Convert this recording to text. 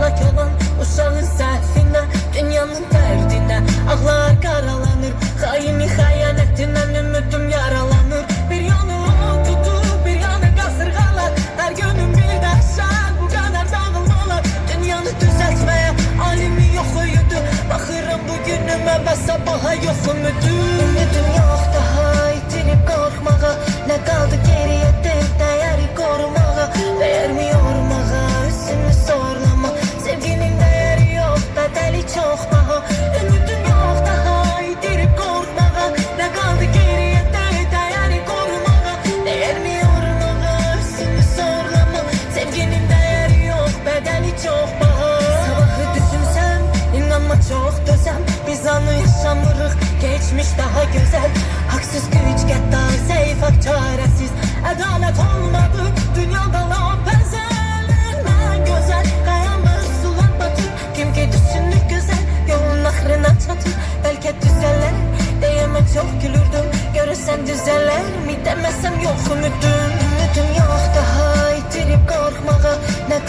Həlak olan uşağın səhvinə, dünyanın dərdinə. Ağlar qaralanır, xaini xəyanətindən ümidim yaralanır. Bir yanı tutur, bir yanı qasırğalar. Hər günüm bir dəhşət, bu qədər dağılmalar. Dünyanı düzəltməyə alimi yox uyudu. Baxıram bugünümə və sabaha yox ümidim. Ümidim yox daha itirib qorxmağa. Nə qaldı geriyə deyil dəyəri qorumağa. Dəyərmi yormağa, üstünü sorlama. Sevginin dəyəri yox, bədəli çox baha. Ümidim yox daha itirib qorxmağa. Nə qaldı geriyə deyil dəyəri qorumağa. Dəyərmi yormağa, üstünü sorlama. Sevginin dəyəri yox, bədəli çox baha. Sabahı düşünsəm, inanma çox dözəm. Biz anı yaşamırıq, geçmiş daha gözəl. Haksız güc qəddar